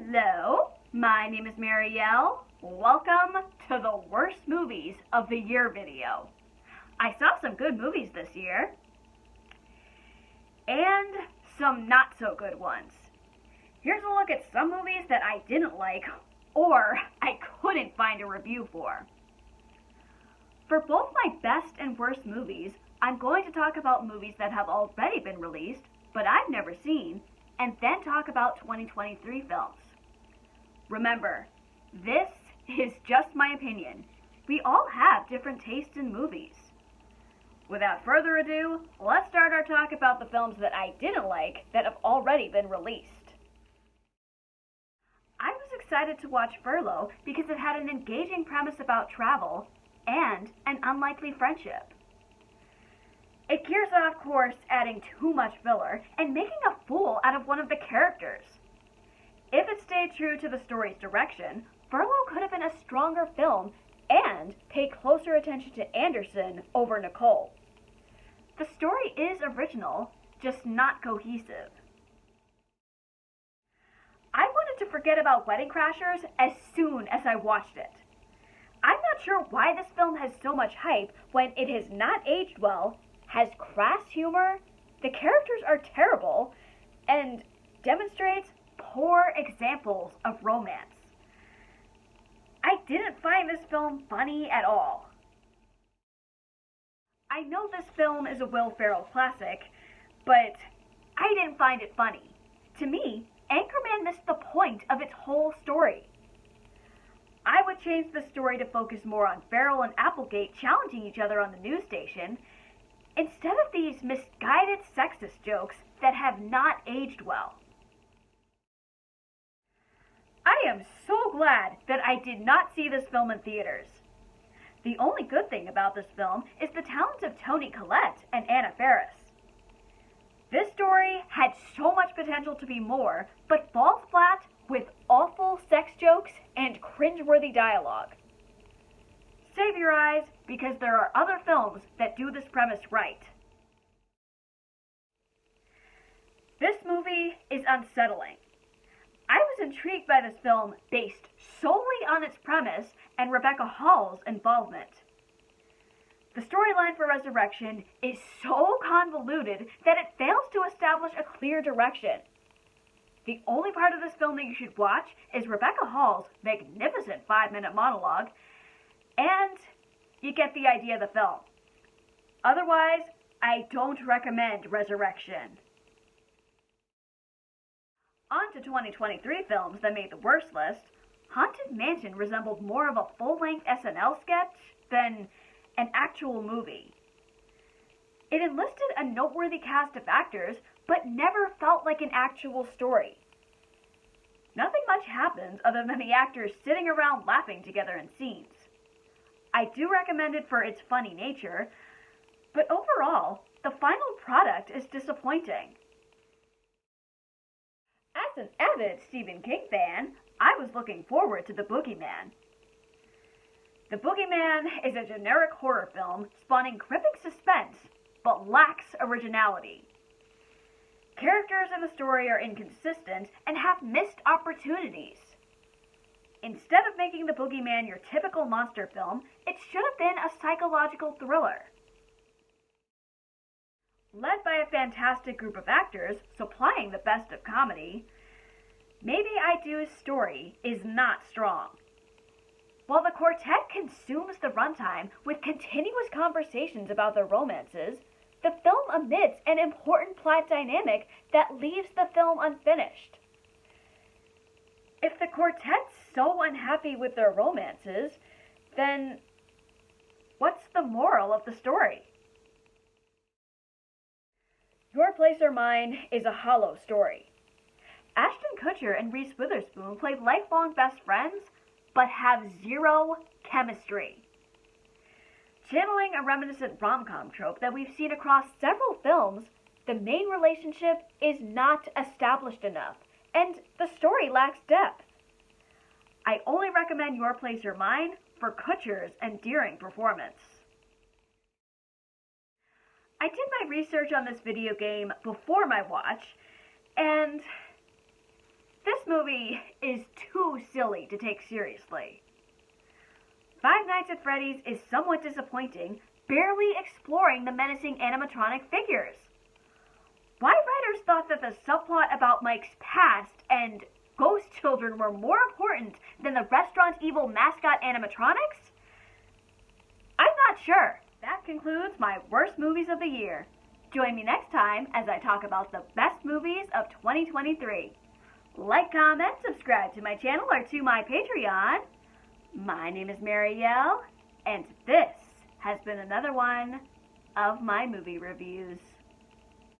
Hello, my name is Marielle. Welcome to the worst movies of the year video. I saw some good movies this year, and some not so good ones. Here's a look at some movies that I didn't like, or I couldn't find a review for. For both my best and worst movies, I'm going to talk about movies that have already been released, but I've never seen, and then talk about 2023 films. Remember, this is just my opinion. We all have different tastes in movies. Without further ado, let's start our talk about the films that I didn't like that have already been released. I was excited to watch Furlough because it had an engaging premise about travel and an unlikely friendship. It gears off course adding too much filler and making a fool out of one of the characters. If it stayed true to the story's direction, Furlough could have been a stronger film and pay closer attention to Anderson over Nicole. The story is original, just not cohesive. I wanted to forget about Wedding Crashers as soon as I watched it. I'm not sure why this film has so much hype when it has not aged well, has crass humor, the characters are terrible, and demonstrates poor examples of romance. I didn't find this film funny at all. I know this film is a Will Ferrell classic, but I didn't find it funny. To me, Anchorman missed the point of its whole story. I would change the story to focus more on Ferrell and Applegate challenging each other on the news station, instead of these misguided sexist jokes that have not aged well. I am so glad that I did not see this film in theaters. The only good thing about this film is the talents of Toni Collette and Anna Faris. This story had so much potential to be more, but falls flat with awful sex jokes and cringeworthy dialogue. Save your eyes, because there are other films that do this premise right. This movie is unsettling. I was intrigued by this film based solely on its premise and Rebecca Hall's involvement. The storyline for Resurrection is so convoluted that it fails to establish a clear direction. The only part of this film that you should watch is Rebecca Hall's magnificent 5-minute monologue, and you get the idea of the film. Otherwise, I don't recommend Resurrection. On to 2023 films that made the worst list. Haunted Mansion resembled more of a full-length SNL sketch than an actual movie. It enlisted a noteworthy cast of actors, but never felt like an actual story. Nothing much happens other than the actors sitting around laughing together in scenes. I do recommend it for its funny nature, but overall, the final product is disappointing. As an avid Stephen King fan, I was looking forward to The Boogeyman. The Boogeyman is a generic horror film spawning gripping suspense, but lacks originality. Characters in the story are inconsistent and have missed opportunities. Instead of making The Boogeyman your typical monster film, it should have been a psychological thriller. Led by a fantastic group of actors supplying the best of comedy, Maybe I Do's story is not strong. While the quartet consumes the runtime with continuous conversations about their romances, the film omits an important plot dynamic that leaves the film unfinished. If the quartet's so unhappy with their romances, then what's the moral of the story? Your Place or Mine is a hollow story. Ashton Kutcher and Reese Witherspoon play lifelong best friends, but have zero chemistry. Channeling a reminiscent rom-com trope that we've seen across several films, the main relationship is not established enough, and the story lacks depth. I only recommend Your Place or Mine for Kutcher's endearing performance. I did my research on this video game before my watch, and This movie is too silly to take seriously. Five Nights at Freddy's is somewhat disappointing, barely exploring the menacing animatronic figures. Why writers thought that the subplot about Mike's past and ghost children were more important than the restaurant's evil mascot animatronics? I'm not sure. That concludes my worst movies of the year. Join me next time as I talk about the best movies of 2023. Like, comment, subscribe to my channel or to my Patreon. My name is Marielle, and this has been another one of my movie reviews.